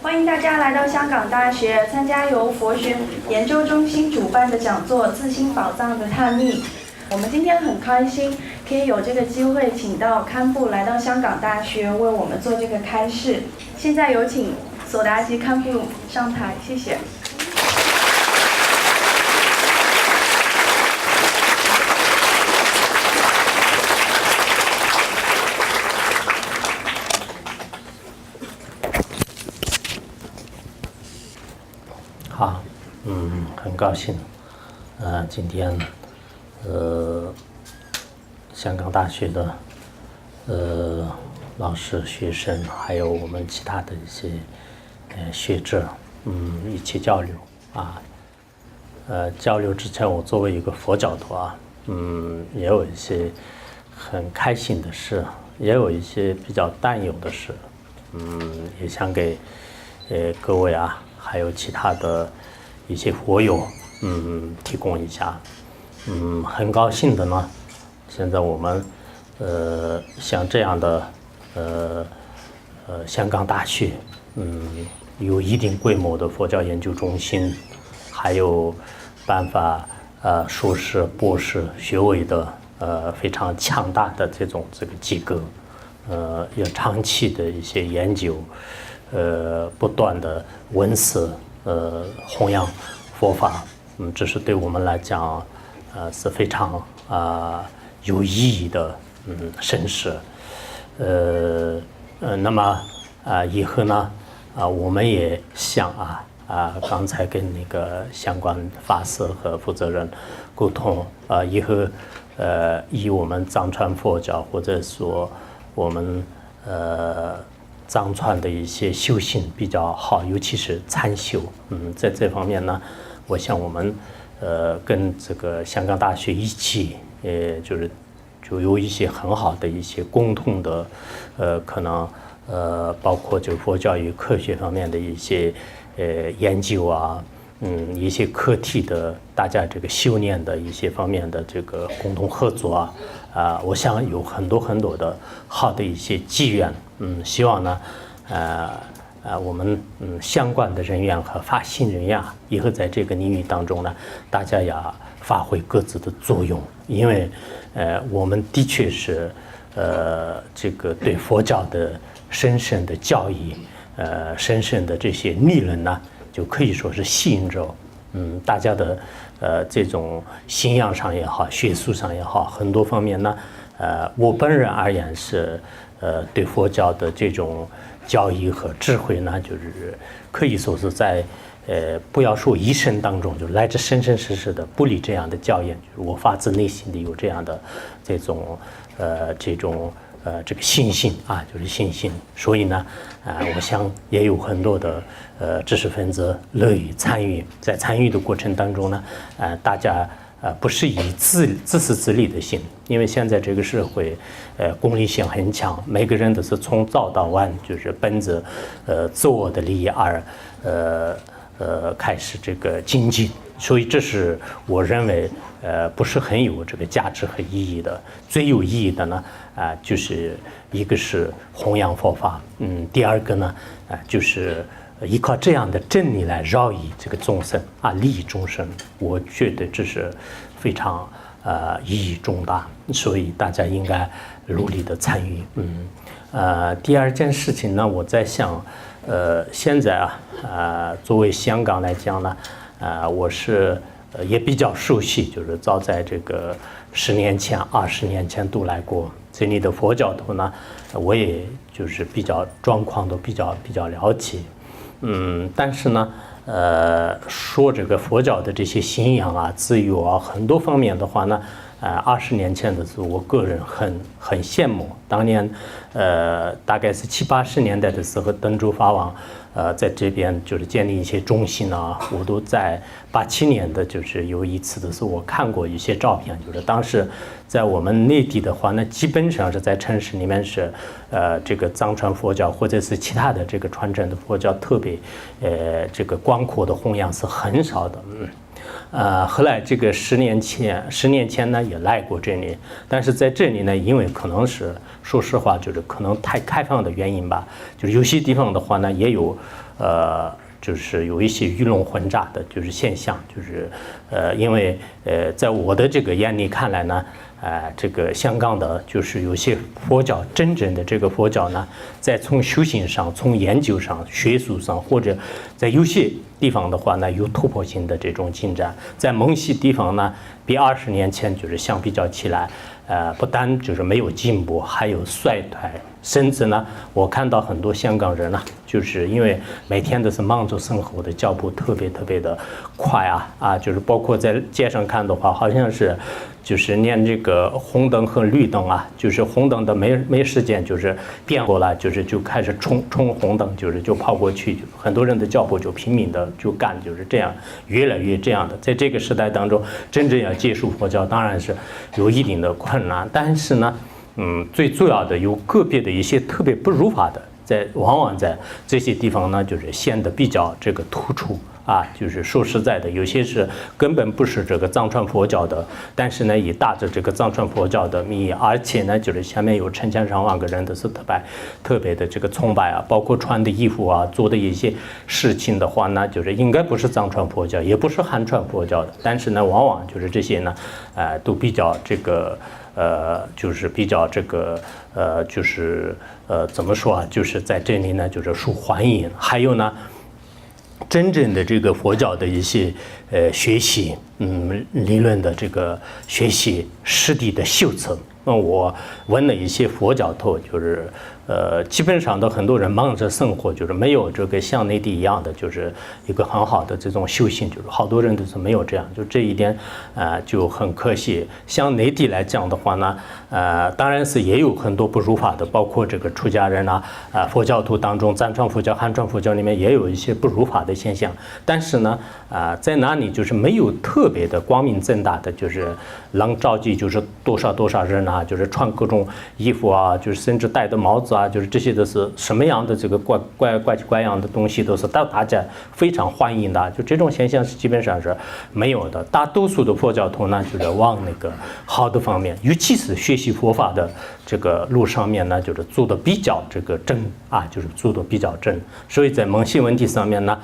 欢迎大家来到香港大学参加由佛学研究中心主办的讲座《自心宝藏的探秘》。我们今天很开心，可以有这个机会请到堪布来到香港大学为我们做这个开示。现在有请索达吉堪布上台，谢谢。好，很高兴，今天，香港大学的，老师、学生，还有我们其他的一些，学者，一起交流啊。交流之前，我作为一个佛教徒啊，也有一些很开心的事，也有一些比较担忧的事，也想给，各位啊。还有其他的一些佛友，提供一下，很高兴的呢。现在我们，像这样的，香港大学，有一定规模的佛教研究中心，还有颁发硕士、博士学位的，非常强大的这个机构，有长期的一些研究。不断的文思，弘扬佛法，这是对我们来讲，是非常有意义的，盛事。那么以后呢，我们也想刚才跟那个相关法师和负责人沟通，以后以我们藏传佛教或者说我们藏传的一些修行比较好，尤其是禅修。在这方面呢，我想我们跟这个香港大学一起，就有一些很好的一些共同的，可能包括就佛教与科学方面的一些研究啊，一些课题的大家这个修炼的一些方面的这个共同合作我想有很多的好的一些机缘。希望呢，我们相关的人员和发心人员以后在这个领域当中呢，大家也发挥各自的作用，因为我们的确是这个对佛教的深深的教义，深深的这些理论呢，就可以说是吸引着大家的这种信仰上也好，学术上也好，很多方面呢，我本人而言是。对佛教的这种教义和智慧呢，就是可以说是在不要说一生当中，就来自生生世世的不离这样的教言，就是我发自内心的有这样的这种这个信心就是信心。所以呢，我想也有很多的知识分子乐于参与，在参与的过程当中呢，大家。不是以自私自利的心，因为现在这个社会，功利性很强，每个人都是从早到晚，就是奔着自我的利益而开始这个精进，所以这是我认为不是很有这个价值和意义的。最有意义的呢，就是一个是弘扬佛法，第二个呢，就是依靠这样的真理来饶益这个众生利益众生，我觉得这是非常意义重大，所以大家应该努力的参与。第二件事情呢，我在想，现在作为香港来讲呢，我是也比较熟悉，就是早在这个10年前、20年前都来过这里的佛教徒呢，我也就是比较状况都比较了解。但是呢，说这个佛教的这些信仰自由很多方面的话呢，20年前的时候，我个人很羡慕。当年，大概是70、80年代的时候，登州法王，在这边就是建立一些中心我都在87年的，就是有一次的时候，我看过一些照片，就是当时在我们内地的话呢，基本上是在城市里面是，这个藏传佛教或者是其他的这个传承的佛教特别，这个广阔的弘扬是很少的。后来这个10年前呢也来过这里，但是在这里呢，因为可能是说实话，就是可能太开放的原因吧，就是有些地方的话呢，也有就是有一些鱼龙混杂的就是现象，就是因为在我的这个眼里看来呢，这个香港的就是有些佛教真正的这个佛教呢，在从修行上、从研究上、学术上，或者在有些地方的话呢，有突破性的这种进展。在某些地方呢，比20年前就是相比较起来，不但就是没有进步，还有衰退。甚至呢，我看到很多香港人呢，就是因为每天都是忙着生活的脚步特别的快就是包括在街上看的话，好像是就是连这个红灯和绿灯就是红灯的没时间就是变过来，就开始冲红灯，就跑过去，很多人的脚步就拼命的就干，就是这样越来越这样的。在这个时代当中，真正要接触佛教，当然是有一定的困难，但是呢。最主要的有个别的一些特别不如法的，往往在这些地方呢，就是显得比较这个突出就是说实在的，有些是根本不是这个藏传佛教的，但是呢，也打着这个藏传佛教的名义，而且呢，就是下面有成千上万个人都是特别的这个崇拜包括穿的衣服做的一些事情的话呢，就是应该不是藏传佛教，也不是汉传佛教的，但是呢，往往就是这些呢，都比较这个。就是比较这个就是怎么说就是在这里呢，就是受欢迎。还有呢，真正的这个佛教的一些学习，理论的这个学习，实地的修持。我问了一些佛教徒，就是基本上的很多人忙着生活，就是没有这个像内地一样的，就是一个很好的这种修行，就是好多人都是没有这样，就这一点就很可惜。像内地来讲的话呢，当然是也有很多不如法的，包括这个出家人佛教徒当中，藏传佛教、汉传佛教里面也有一些不如法的现象，但是呢，在那里就是没有特别的光明正大的，就是能召集就是多少人就是穿各种衣服就是甚至戴的帽子就是这些都是什么样的这个怪样的东西，都是大家非常欢迎的。就这种现象是基本上是没有的。大多数的佛教徒呢，就是往那个好的方面，尤其是学习佛法的这个路上面呢，就是做的比较这个正就是做的比较正。所以在某些问题上面呢，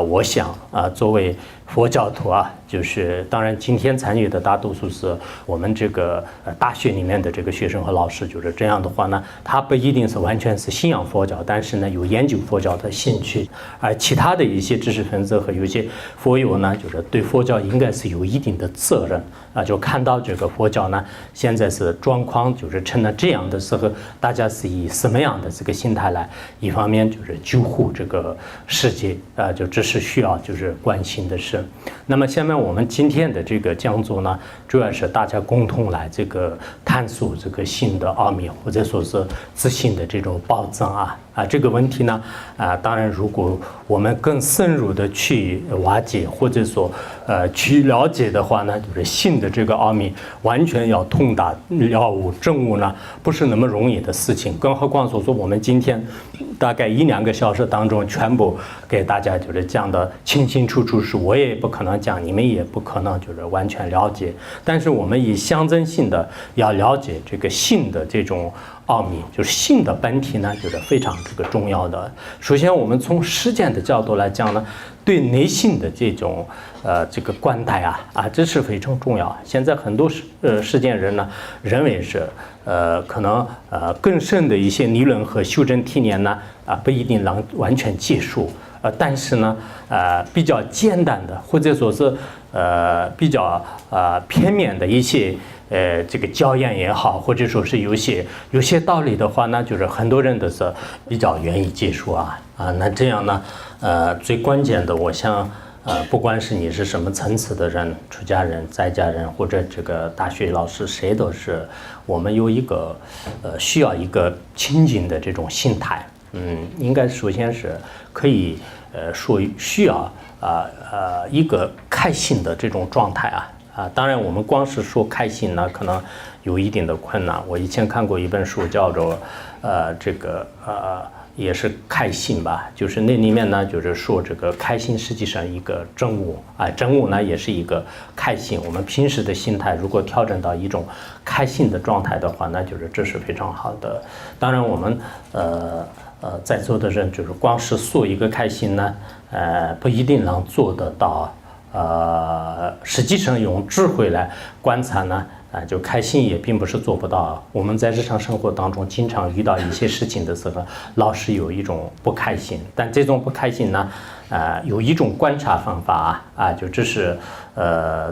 我想作为佛教徒就是当然今天参与的大多数是我们这个大学里面的这个学生和老师，就是这样的话呢，他不一定是完全是信仰佛教，但是呢有研究佛教的兴趣，而其他的一些知识分子和有些佛友呢，就是对佛教应该是有一定的责任就看到这个佛教呢现在是状况就是成了这样的时候，大家是以什么样的这个心态来，一方面就是救护这个世界就这是需要就是关心的事。那么下面我们今天的这个讲座呢，主要是大家共同来这个探索这个心的奥秘，或者说是自信的这种宝藏这个问题呢当然如果我们更深入的去瓦解或者说去了解的话呢，就是心的这个奥秘完全要通达了悟证悟呢，不是那么容易的事情。更何况说我们今天大概1-2个小时当中全部给大家就是讲的清清楚楚，是我也不可能讲，你们也不可能就是完全了解，但是我们以象征性的要了解这个心的这种奥秘，就是心的本体呢，就是非常这个重要的。首先我们从实践的角度来讲呢，对内心的这种这个观待这是非常重要。现在很多实践人呢认为是可能更深的一些理论和修正体验呢不一定能完全接受，但是呢比较简单的或者说是比较片面的一些这个教研也好，或者说是有些道理的话呢，就是很多人都是比较愿意接受那这样呢最关键的我想不管是你是什么层次的人，出家人、在家人或者这个大学老师，谁都是我们有一个需要一个清净的这种心态。应该首先是可以说需要一个开心的这种状态啊。当然，我们光是说开心呢，可能有一定的困难。我以前看过一本书，叫做也是开心吧，就是那里面呢，就是说这个开心实际上一个真我啊，真我呢也是一个开心。我们平时的心态如果调整到一种开心的状态的话，那就是这是非常好的。当然，我们在座的人就是光是说一个开心呢，不一定能做得到。实际上用智慧来观察呢，就开心也并不是做不到。我们在日常生活当中经常遇到一些事情的时候，老是有一种不开心。但这种不开心呢，有一种观察方法啊，就这是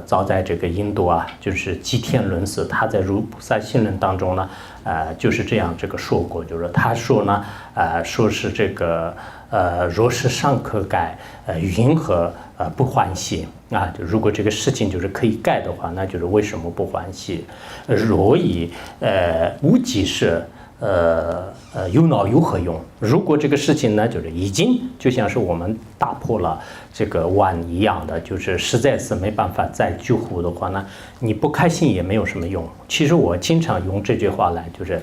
早在这个印度啊，就是吉田论师他在《如菩萨行论》当中呢，就是这样这个说过，就是他说呢，说是这个若是尚可改，云何不欢喜啊？就如果这个事情就是可以改的话，那就是为什么不欢喜？若以无济事，有恼有何用？如果这个事情呢，就是已经就像是我们打破了这个碗一样的，就是实在是没办法再救护的话呢，你不开心也没有什么用。其实我经常用这句话来就是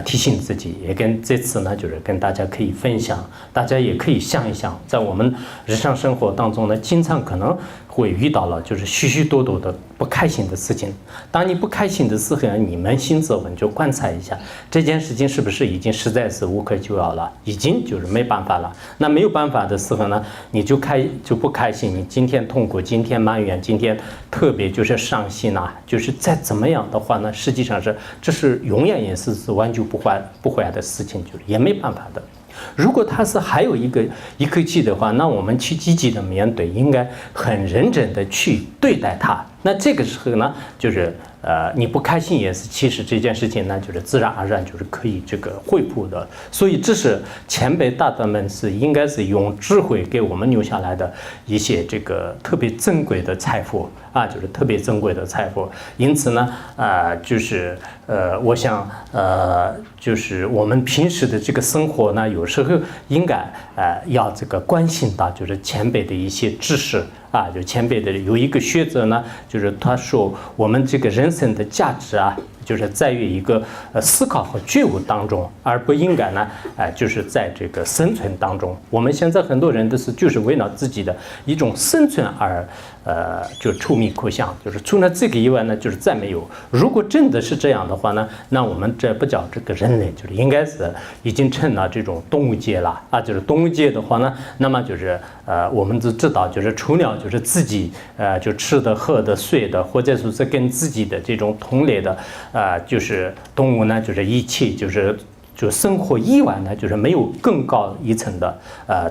提醒自己，也跟这次呢就是跟大家可以分享，大家也可以想一想，在我们日常生活当中呢，经常可能会遇到了就是许许多多的不开心的事情。当你不开心的时候，你扪心自问，就观察一下这件事情是不是已经实在是无可救药了，已经就是没办法了。那没有办法的时候呢，你就不开心，你今天痛苦，今天埋怨，今天特别就是伤心啊，就是再怎么样的话呢，实际上这是永远也是挽救不回来的事情，就是也没办法的。如果他是还有一颗气的话，那我们去积极的面对，应该很认真的去对待它。那这个时候呢，就是你不开心也是，其实这件事情呢，就是自然而然就是可以这个恢复的。所以这是前辈大德们是应该是用智慧给我们留下来的一些这个特别珍贵的财富啊，就是特别珍贵的财富。因此呢，就是我想就是我们平时的这个生活呢，有时候应该要这个关心到就是前辈的一些知识。就前辈的有一个学者呢，就是他说我们这个人生的价值啊，就是在于一个思考和觉悟当中，而不应该呢，就是在这个生存当中。我们现在很多人都是就是为了自己的一种生存而就愁迷苦想，就是除了这个以外呢，就是再没有。如果真的是这样的话呢，那我们这不叫这个人类，就是应该是已经成了这种动物界了啊。就是动物界的话呢，那么就是我们都知道，就是除了就是自己就吃的喝的睡的，或者说是跟自己的这种同类的就是动物呢，就是一切就生活以外呢，就是没有更高一层的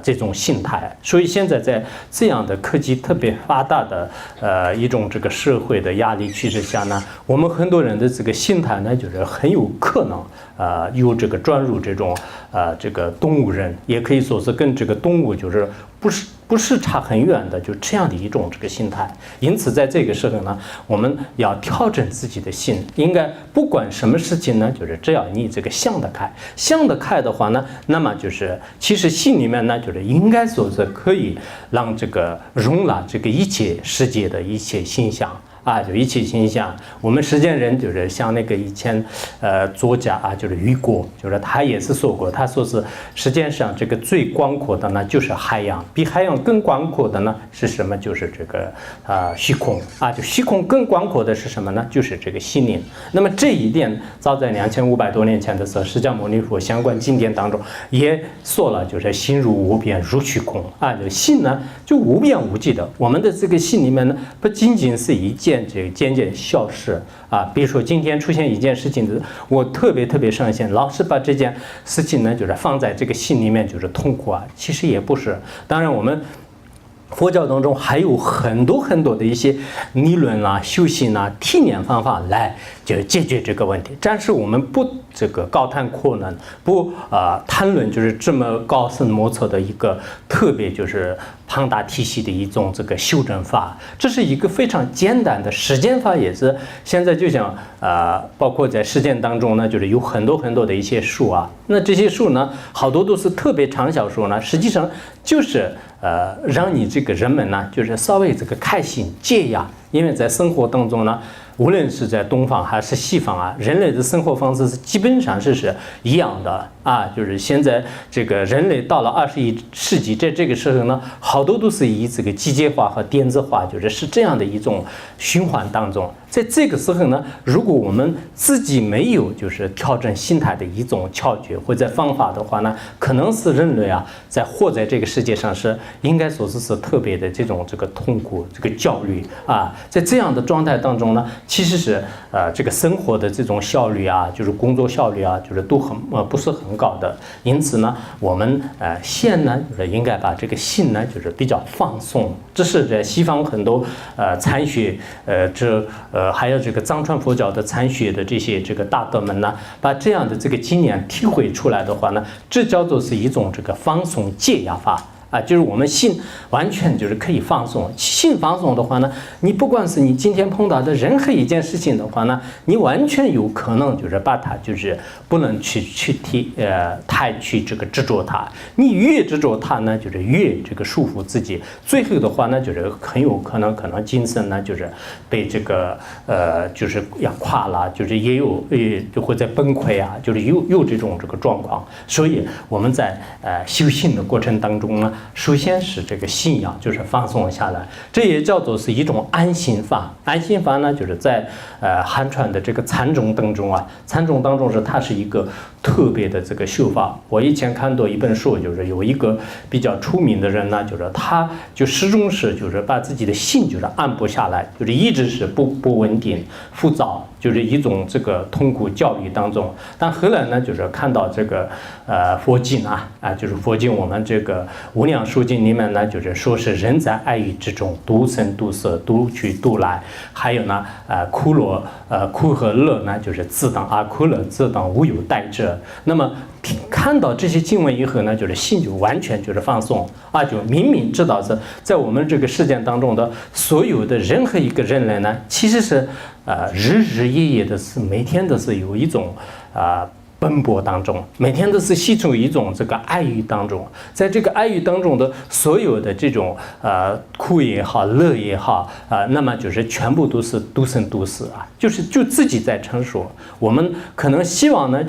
这种心态。所以现在在这样的科技特别发达的一种这个社会的压力趋势下呢，我们很多人的这个心态呢，就是很有可能有这个转入这种这个动物人，也可以说是跟这个动物就是不是差很远的，就这样的一种这个心态。因此在这个时候呢，我们要调整自己的心，应该不管什么事情呢，就是只要你这个想得开的话呢，那么就是其实心里面呢，就是应该说是可以让这个容纳这个一切世界的一切现象。就一切现象，我们实践人就是像那个以前作家就是雨果，就是他也是说过，他说是世界上这个最广阔的呢就是海洋，比海洋更广阔的呢是什么？就是这个虚空就虚空更广阔的是什么呢？就是这个心灵。那么这一点早在2500多年前的时候，释迦牟尼佛相关经典当中也说了，就是心如无边如虚空就心呢就无边无际的。我们的这个心里面呢，不仅仅是一件这个渐渐消失比如说今天出现一件事情，我特别伤心，老是把这件事情呢，就是放在这个心里面，就是痛苦其实也不是。当然我们佛教当中还有很多的一些理论修行体验方法来就解决这个问题，但是我们不这个高谈阔论，不谈论就是这么高深莫测的一个特别就是庞大体系的一种这个修正法，这是一个非常简单的实践法，也是现在就像包括在实践当中呢，就是有很多很多的一些术啊，那这些术呢，好多都是特别畅销术呢，实际上就是让你这个人们呢，就是稍微这个开心解压，因为在生活当中呢。无论是在东方还是西方啊，人类的生活方式是基本上是一样的啊。就是现在这个人类到了21世纪，在这个时候呢，好多都是以这个机械化和电子化，是这样的一种循环当中。在这个时候呢，如果我们自己没有调整心态的一种窍诀或者方法的话呢，可能是人类啊，在活在这个世界上是应该说是特别的这个痛苦、这个焦虑啊。在这样的状态当中呢。其实是这个生活的这种效率啊，工作效率啊，都不是很高的。因此呢，我们现呢应该把这个心呢比较放松。这是在西方很多禅学还有这个藏传佛教的禅学的这些大德们呢，把这样的这个经验体会出来的话呢，这叫做是一种放松解压法。啊，我们心完全可以放松。心放松的话呢，你不管是你今天碰到的任何一件事情的话呢，你完全有可能把它不能太去执着它。你越执着它呢，越束缚自己。最后的话呢，很有可能精神呢被要垮了，也有就会在崩溃啊，有这种状况。所以我们在修行的过程当中呢。首先是这个信仰，放松下来，这也叫做是一种安心法。安心法呢，在汉传的这个禅宗当中啊，禅宗当中它是一个特别的这个修法。我以前看到一本书，有一个比较出名的人呢，他始终是把自己的心安不下来，一直是不稳定、浮躁。一种这个痛苦焦虑当中，但后来呢，看到这个佛经啊，佛经我们这个无量寿经里面呢，说是人在爱欲之中，独生独色，独去独来，还有呢，苦和乐呢，自当阿苦乐，自当无有代者。那么看到这些经文以后呢，心完全放松啊，明明知道是在我们这个世界当中的所有的任何一个人类呢，其实是日日夜夜的是每天都是有一种奔波当中，每天都是系处一种这个爱欲当中，在这个爱欲当中的所有的这种苦也好，乐也好那么全部都是独生独死啊，就自己在承受。我们可能希望呢，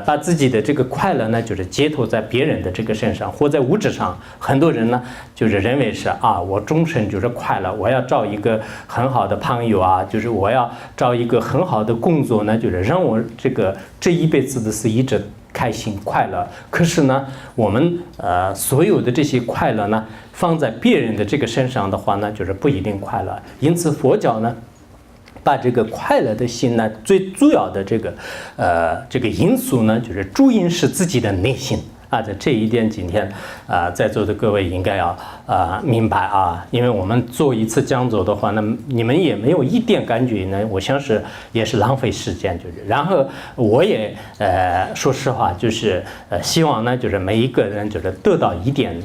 把自己的这个快乐呢，寄托在别人的这个身上，或在物质上。很多人呢，认为是我终身快乐，我要找一个很好的朋友啊，我要找一个很好的工作呢，让我这一辈子的是一直开心快乐。可是呢，我们所有的这些快乐呢，放在别人的这个身上的话呢，不一定快乐。因此佛教呢，把这个快乐的心呢，最主要的这个因素呢，主因是自己的内心。在这一点，今天在座的各位应该要明白啊，因为我们做一次讲座的话，那你们也没有一点感觉呢，我想也是浪费时间，然后我也说实话，希望呢，每一个人得到一点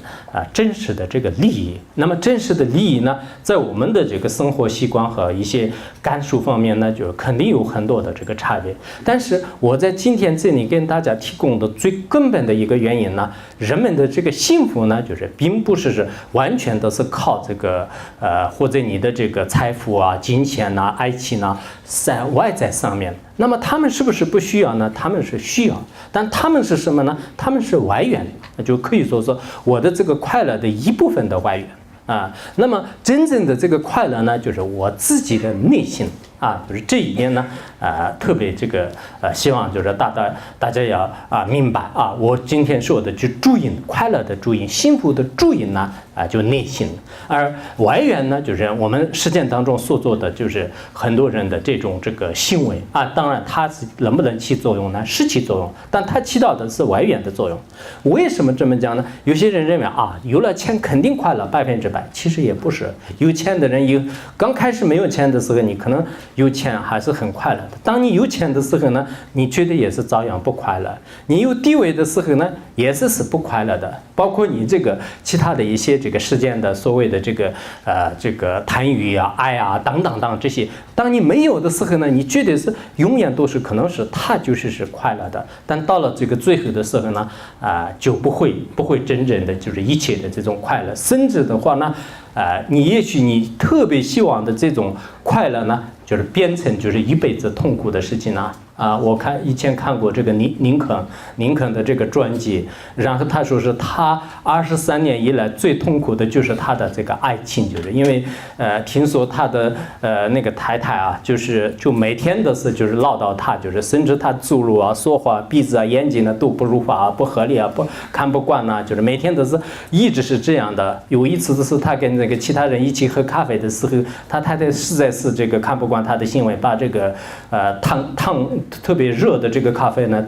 真实的这个利益。那么真实的利益呢，在我们的这个生活习惯和一些感受方面呢，肯定有很多的这个差别。但是我在今天这里跟大家提供的最根本的一个原因呢，人们的这个幸福呢，并不是完全都是靠这个或者你的这个财富啊、金钱啊、爱情啊，在外在上面。那么他们是不是不需要呢？他们是需要，但他们是什么呢？他们是外援，就可以说我的这个快乐的一部分的外援啊。那么真正的这个快乐呢，我自己的内心啊，这一点呢，特别希望大家要明白啊，我今天说的主因，快乐的主因，幸福的主因呢，就内心，而外援呢，我们实践当中所做的，很多人的这个行为啊，当然它能不能起作用呢？是起作用，但它起到的是外援的作用。为什么这么讲呢？有些人认为有了钱肯定快乐100%，其实也不是。有钱的人刚开始没有钱的时候，你可能有钱还是很快乐的。当你有钱的时候呢，你觉得也是照样不快乐。你有地位的时候呢，也是不快乐的。包括你其他的一些这个世间的所谓的这个贪欲啊、爱啊等等等这些，当你没有的时候呢，你觉得是永远都是可能是它就是快乐的，但到了这个最后的时候呢，就不会真正的就是一切的这种快乐，甚至的话呢，你也许你特别希望的这种快乐呢，就是变成就是一辈子痛苦的事情呢。我以前看过这个林肯的这个传记，然后他说是他23年以来最痛苦的就是他的这个爱情，就是因为听说他的那个太太啊，就每天的是就是唠叨他，就是甚至他走路啊、说话、鼻子啊、眼睛呢都不如法啊、不合理啊、看不惯啊，就是每天都是一直是这样的。有一次的是他跟那个其他人一起喝咖啡的时候，他太太实在是这个看不惯他的行为，把这个烫特别热的这个咖啡呢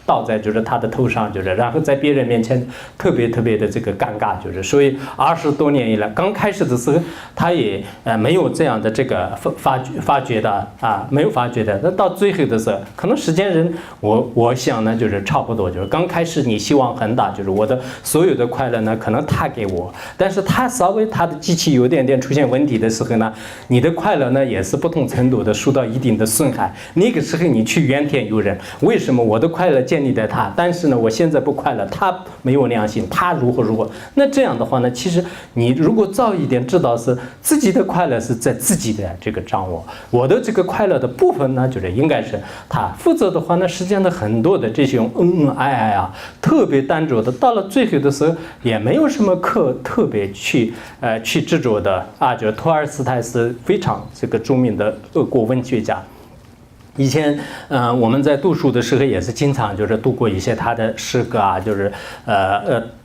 倒在就是他的头上，就是然后在别人面前特别的这个尴尬，就是所以20多年以来，刚开始的时候他也没有这样的这个发觉的没有发觉的。那到最后的时候，可能时间人我想呢就是差不多，就是刚开始你希望很大，就是我的所有的快乐呢可能他给我，但是他稍微他的机器有点出现问题的时候呢，你的快乐呢也是不同程度的受到一定的损害。那个时候你去怨天尤人，为什么我的快乐建立在他，但是呢我现在不快乐，他没有良心，他如何？那这样的话呢，其实你如果早一点知道是自己的快乐是在自己的这个掌握，我的这个快乐的部分呢，就是应该是他负责的话呢，实际上的很多的这种爱啊，特别单着的，到了最后的时候也没有什么特别去执着的就是托尔斯泰是非常这个著名的俄国文学家。以前我们在读书的时候也是经常就是读过一些他的诗歌就是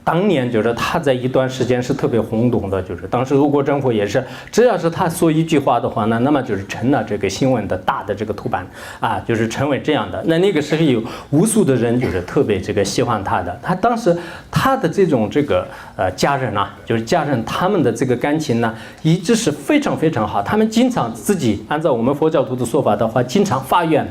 当年就是他在一段时间是特别轰动的，就是当时俄国政府也是，只要是他说一句话的话呢，那么就是成了这个新闻的大的这个图版就是成为这样的。那个时候有无数的人就是特别这个喜欢他的，他当时他的这种这个家人就是家人他们的这个感情呢，一直是非常好，他们经常自己按照我们佛教徒的说法的话，经常发愿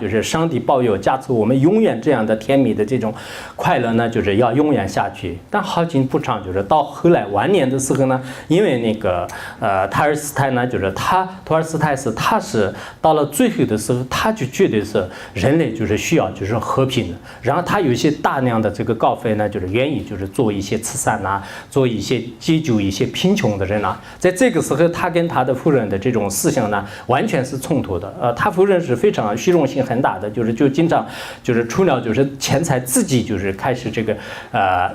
就是上帝保佑加持我们永远这样的甜蜜的这种快乐呢，就是要永远下去。但好景不长，就是到后来晚年的时候呢，因为那个托尔斯泰呢，就是托尔斯泰他是到了最后的时候，他就觉得是人类就是需要就是和平的，然后他有一些大量的这个稿费呢，就是愿意就是做一些慈善做一些解救一些贫穷的人在这个时候，他跟他的夫人的这种思想呢，完全是冲突的。他夫人是非常虚荣心很大的，就经常就是除了就是钱财自己就是开始这个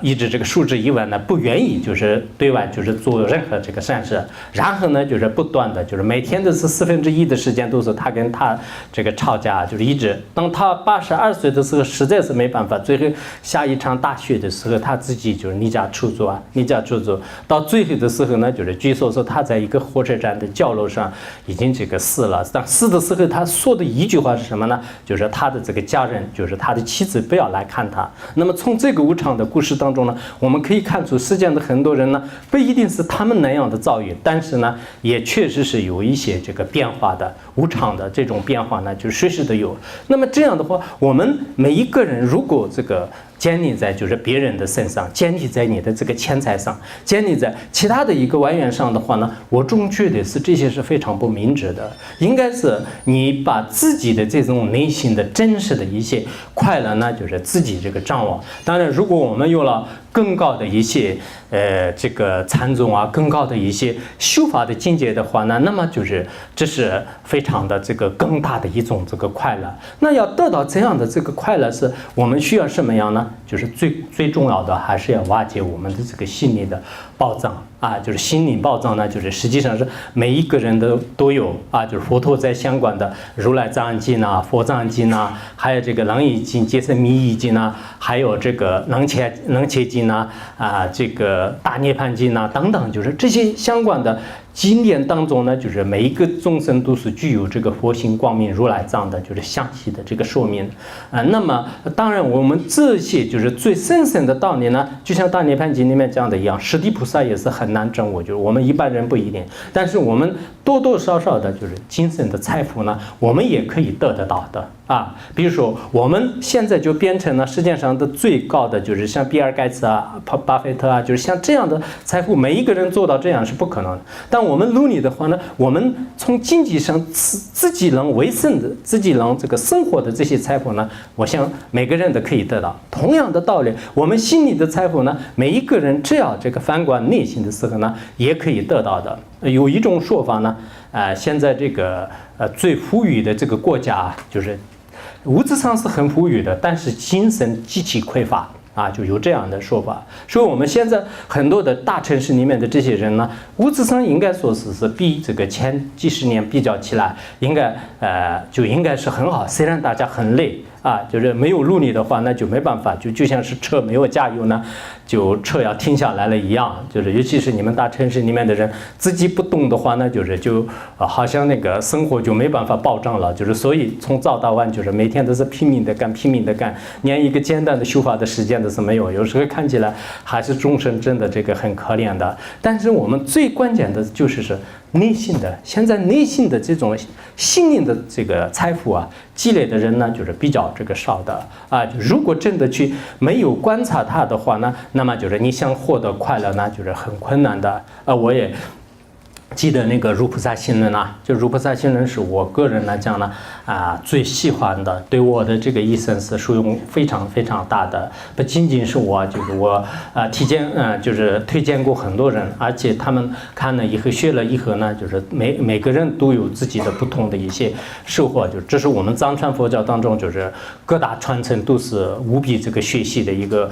一直这个数之以外呢，不愿意就是对外就是做任何这个善事，然后呢就是不断的就是每天的是1/4的时间都是他跟他这个吵架，就是一直当他82岁的时候，实在是没办法，最后下一场大雪的时候，他自己就是离家出走，到最后的时候呢，就是据说是他在一个火车站的角落上已经这个死了。但死的时候他说的一句话是什么呢？就是他的这个家人，就是他的妻子不要来看他。那么从这个无常的故事当中呢，我们可以看出世间的很多人呢，不一定是他们那样的遭遇，但是呢也确实是有一些这个变化的，无常的这种变化呢，就随时都有。那么这样的话，我们每一个人如果这个建立在就是别人的身上，建立在你的这个钱财上，建立在其他的一个外援上的话呢，我总觉得是这些是非常不明智的。应该是你把自己的这种内心的真实的一些快乐呢，就是自己这个掌握。当然，如果我们有了更高的一些这个禅宗更高的一些修法的境界的话呢，那么就是这是非常的这个更大的一种这个快乐。那要得到这样的这个快乐，是我们需要什么样呢？就是最重要的还是要瓦解我们的这个心理的宝藏就是心灵宝藏呢，就是实际上是每一个人都有就是佛陀在相关的如来藏经佛藏经还有这个楞严经、解深密意经还有这个楞伽经这个大涅槃经等等，就是这些相关的经典当中呢，就是每一个众生都是具有这个佛性光明如来藏的，就是详细的这个说明那么当然我们这些就是最深层的道理呢，就像大涅槃经里面讲的一样，释地菩萨也是很难证悟，就是我们一般人不一定，但是我们多多少少的就是精神的财富呢，我们也可以得得到的比如说我们现在就变成了世界上的最高的，就是像比尔盖茨巴菲特就是像这样的财富，每一个人做到这样是不可能的。但我们努力的话呢，我们从经济上自己能为生的，自己能这个生活的这些财富呢，我想每个人都可以得到。同样的道理，我们心里的财富呢，每一个人只要这个反观内心的时候呢，也可以得到的。有一种说法呢，现在这个最富裕的这个国家就是物质上是很富裕的，但是精神极其匮乏就有这样的说法。所以我们现在很多的大城市里面的这些人呢，物质上应该说是比这个前几十年比较起来，应该是很好。虽然大家很累就是没有努力的话，那就没办法，就像是车没有加油呢，就车要停下来了一样。就是尤其是你们大城市里面的人，自己不动的话呢，就好像那个生活就没办法保障了。就是所以从早到晚，就是每天都是拼命的干，连一个简单的修法的时间都是没有。有时候看起来还是众生真的这个很可怜的。但是我们最关键的就是内心的，现在内心的这种心灵的这个财富积累的人呢，就是比较这个少的如果真的去没有观察它的话呢，那么就是你想获得快乐呢，就是很困难的我也记得那个如菩萨行论就如菩萨行论是我个人来讲呢最喜欢的，对我的这个一生是受用非常非常大的。不仅仅是我，就是我就是推荐过很多人，而且他们看了以后学了以后呢，就是每个人都有自己的不同的一些收获。就这是我们藏传佛教当中就是各大传承都是务必这个学习的一个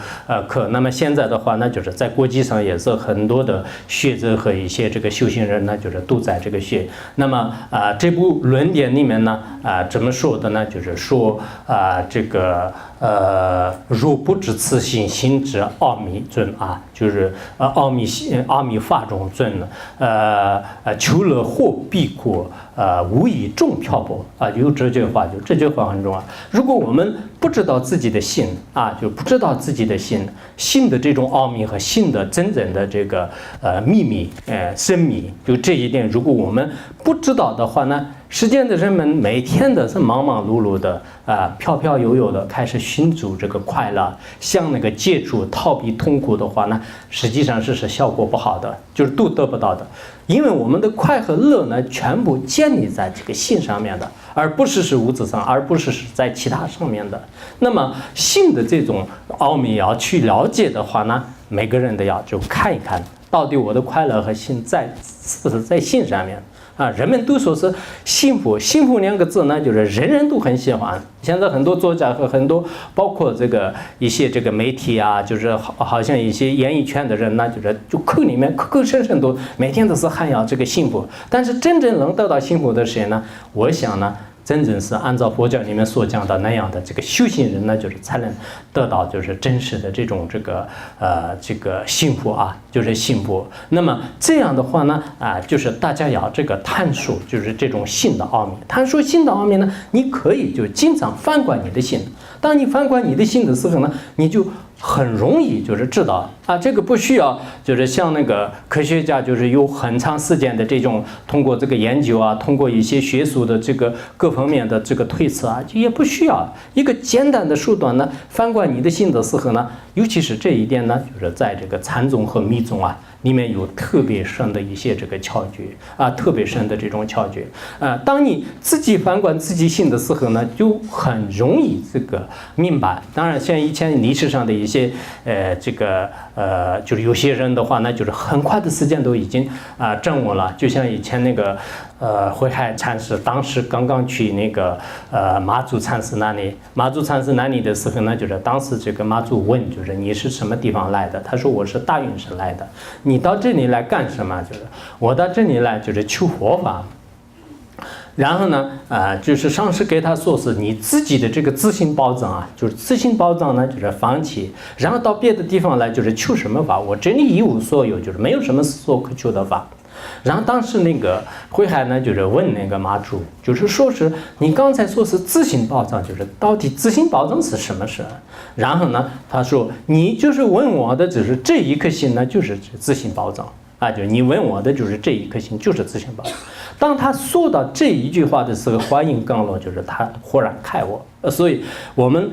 课。那么现在的话呢，就是在国际上也是很多的学者和一些这个修行人呢，就是都在这个学。那么这部论点里面呢怎么说的呢？就是说这个若不知此心，心知阿弥尊就是阿弥法中尊求乐或必苦无以众漂泊有这句话，就这句话很重要。如果我们不知道自己的心就不知道自己的心的这种奥秘和心的真正的这个秘密深密，就这一点如果我们不知道的话呢，世间的人们每天的是忙忙碌碌的飘飘悠悠的开始寻找这个快乐，像那个接触逃避痛苦的话呢，实际上是效果不好的，就是都得不到的。因为我们的快和乐呢，全部建立在这个心上面的，而不是物质上，而不是在其他上面的。那么心的这种奥秘要去了解的话呢，每个人都要就看一看，到底我的快乐和心是不是在心上面。人们都说是幸福，幸福两个字呢，就是人人都很喜欢。现在很多作家和很多包括这个一些这个媒体就是好像一些演艺圈的人呢，就口里面口口声声都每天都是喊要这个幸福。但是真正能得到幸福的谁呢？我想呢，真正是按照佛教里面所讲的那样的这个修行人呢，就是才能得到就是真实的这种这个幸福就是幸福。那么这样的话呢就是大家要这个探索就是这种心的奥秘。探索心的奥秘呢，你可以就经常反观你的心。当你反观你的心的时候呢，你就很容易就是知道这个不需要就是像那个科学家就是有很长时间的这种通过这个研究通过一些学术的这个各方面的这个推测也不需要一个简单的手段呢。反观你的心的时候呢，尤其是这一点呢，就是在这个禅宗和密宗里面有特别深的一些这个窍诀特别深的这种窍诀当你自己反观自己心的时候呢，就很容易这个明白。当然像以前历史上的一些就是有些人的话呢，就是很快的时间都已经证悟了。就像以前那个慧海禅师当时刚刚去那个马祖禅师那里的时候呢，就是当时这个马祖问就是你是什么地方来的，他说我是大运省来的。你到这里来干什么？就是我到这里来就是求佛法。然后呢就是上师给他说是你自己的这个自信保障就是自信保障呢就是放弃，然后到别的地方来就是求什么法，我这里一无所有，就是没有什么所可求的法。然后当时那个慧海呢，就是问那个妈祖，就是说是你刚才说是自性宝藏，就是到底自性宝藏是什么事？然后呢，他说你就是问我的，只是这一颗心呢，就是自性宝藏啊，就你问我的就是这一颗心就是自性宝藏。当他说到这一句话的时候，话音刚落，就是他忽然开悟。所以我们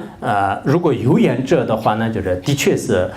如果有缘者的话呢，就是的确是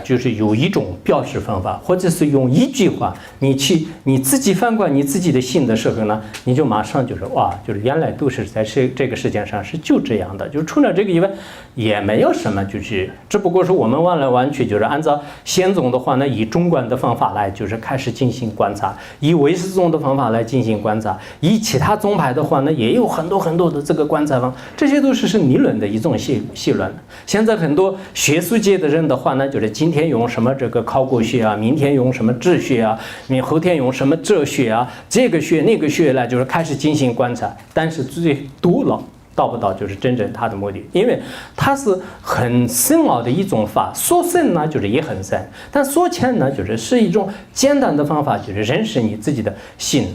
就是有一种表示方法，或者是用一句话，你自己反观你自己的心的时候呢，你就马上就是哇，就是原来都是在这个世界上是就这样的，就除了这个以外也没有什么，就是只不过是我们弯来弯去，就是按照先宗的话呢，以中观的方法来就是开始进行观察，以唯识宗的方法来进行观察，以其他宗派的话呢，也有很多很多的这个观察方，这些都是理论的一种细论。现在很多学术界的人的话呢，就是今天用什么这个考古学啊，明天用什么哲学啊，后天用什么哲学啊，这个学那个学来就是开始进行观察，但是最多了到不到就是真正他的目的，因为它是很深奥的一种法，说深呢就是也很深，但说浅呢就是一种简单的方法，就是认识你自己的心。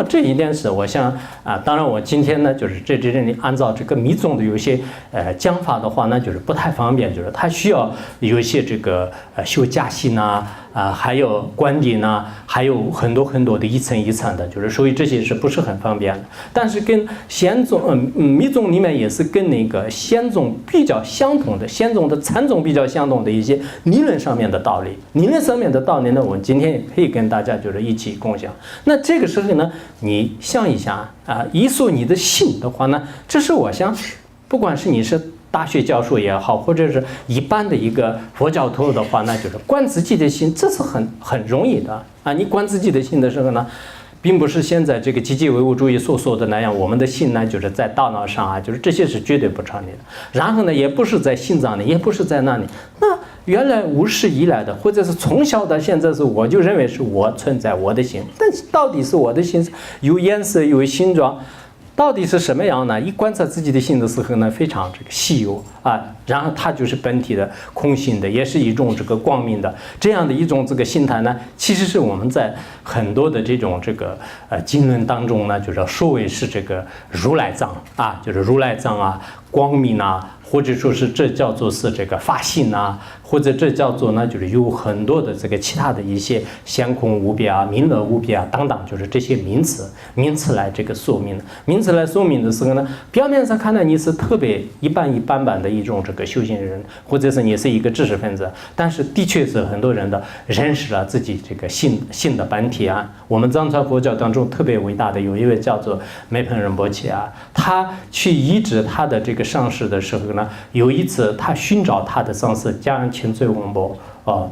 这一点是我想当然我今天呢就是这里按照这个密宗的有些讲法的话呢，就是不太方便，就是它需要有一些这个修家心还有观点还有很多很多的一层一层的，就是所以这些是不是很方便的？但是跟先宗密宗里面也是跟那个先宗比较相同的，先宗的禅宗比较相同的一些理论上面的道理。理论上面的道理呢，我们今天也可以跟大家就是一起共享。那这个时候呢，你想一想一说你的心的话呢，这是我想，不管是你是大学教授也好，或者是一般的一个佛教徒的话呢，就是观自己的心，这是很容易的你观自己的心的时候呢，并不是现在这个积极唯物主义所说的那样，我们的心呢就是在大脑上就是这些是绝对不成立的。然后呢，也不是在心脏里，也不是在那里。那原来无始以来的，或者是从小到现在是，我就认为是我存在我的心，但是到底是我的心有颜色有形状，到底是什么样呢？一观察自己的心的时候呢，非常这个稀有然后它就是本体的空性的，也是一种这个光明的这样的一种这个心态呢，其实是我们在很多的这种这个经论当中呢，就是说为是这个如来藏就是如来藏光明或者说是这叫做是这个法性或者这叫做呢就是有很多的这个其他的一些显空无别弥勒无别等等，就是这些名词来这个说明的。名词来说明的时候呢，表面上看来你是特别一般般的一种这个修行人，或者是你是一个知识分子，但是的确是很多人的认识了自己这个性的本体我们藏传佛教当中特别伟大的有一位叫做梅蓬仁波切他去医治他的这个上师的时候呢，有一次他寻找他的上师嘉安千罪翁波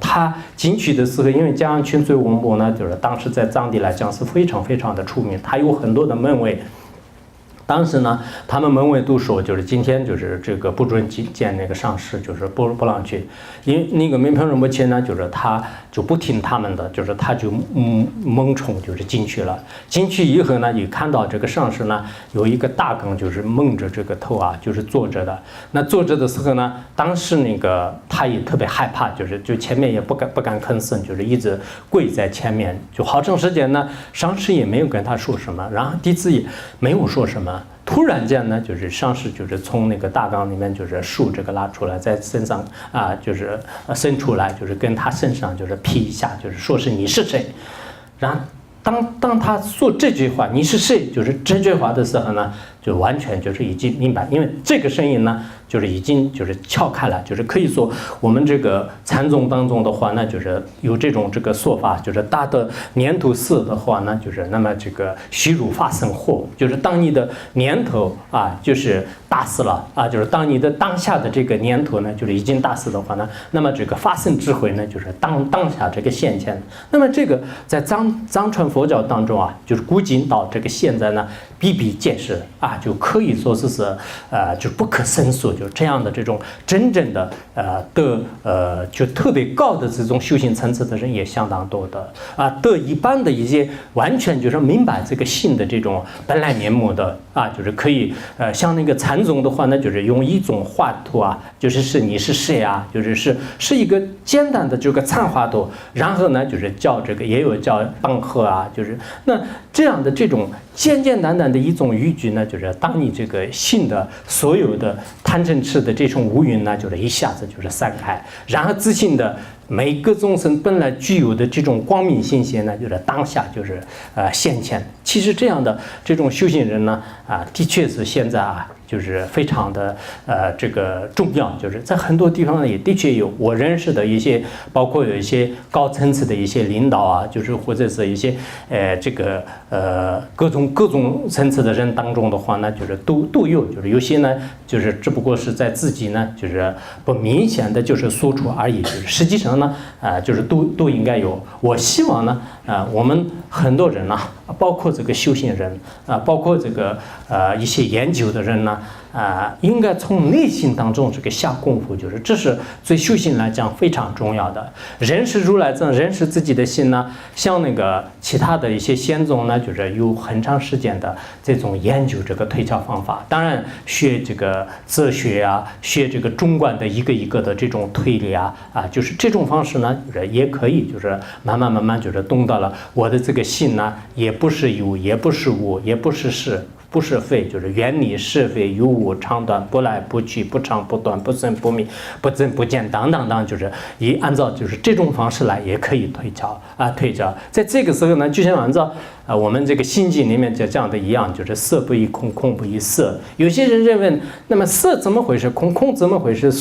他进去的时候，因为嘉安千罪翁波呢，就是当时在藏地来讲是非常非常的出名，他有很多的门卫。当时呢，他们门卫都说，就是今天就是这个不准见那个上师，就是不让去，因为那个梅蓬仁波切呢，就是他就不听他们的，就是他就猛冲就是进去了。进去以后呢，也看到这个上师呢有一个大羹，就是蒙着这个头就是坐着的。那坐着的时候呢，当时那个他也特别害怕，就前面也不敢吭声，就是一直跪在前面，就好长时间呢，上师也没有跟他说什么，然后弟子也没有说什么。突然间呢，就是上师就是从那个大缸里面就是竖这个拉出来，在身上就是伸出来，就是跟他身上就是劈一下，就是说是你是谁。然后当他说这句话你是谁，就是这句话的时候呢，就完全就是已经明白，因为这个声音呢就是已经就是敲开了，就是可以说我们这个禅宗当中的话呢，就是有这种这个说法，就是大的念头色的话呢，就是那么这个虚如发生惑，就是当你的念头就是大死了就是当你的当下的这个念头呢就是已经大死的话呢，那么这个发生智慧呢就是当下这个现前。那么这个在藏传佛教当中就是古今到这个现在呢比比皆是啊，就可以说是就不可胜数，就这样的这种真正的就特别高的这种修行层次的人也相当多的啊，的一般的一些完全就是明白这个性的这种本来面目的啊，就是可以像那个禅宗的话呢，就是用一种画图啊，就是你是谁啊，是一个简单的这个参画图，然后呢就是叫这个也有叫帮和啊，就是那这样的这种简简单单的一种语句呢，就是当你这个性的所有的贪嗔痴的这种无云呢，就是一下子就是散开，然后自信的每个众生本来具有的这种光明心性呢，就是当下就是现前。其实这样的这种修行人呢，的确是现在就是非常的这个重要，就是在很多地方呢也的确有我认识的一些，包括有一些高层次的一些领导啊，就是或者是一些这个各种层次的人当中的话呢，就是都有，就是有些呢就是只不过是在自己呢就是不明显的就是说出而已，就是实际上呢就是都应该有。我希望呢我们很多人呢，包括这个修行人包括这个一些研究的人呢。应该从内心当中这个下功夫，就是这是对修行来讲非常重要的。认识如来藏，认识自己的心呢，像那个其他的一些仙宗呢，就是有很长时间的这种研究这个推敲方法。当然，学这个哲学啊，学这个中观的一个一个的这种推理就是这种方式呢，也可以就是慢慢就是懂到了我的这个心呢，也不是有，也不是无，也不是是。不是非，就是远离是非，有无长短，不来不去，不长不短，不生不灭，不增不减，等，就是按照就是这种方式来也可以推敲。在这个时候呢，就像按照我们这个心经里面就这样的一样，就是色不异空，空不异色。有些人认为，那么色怎么回事？空怎么回事？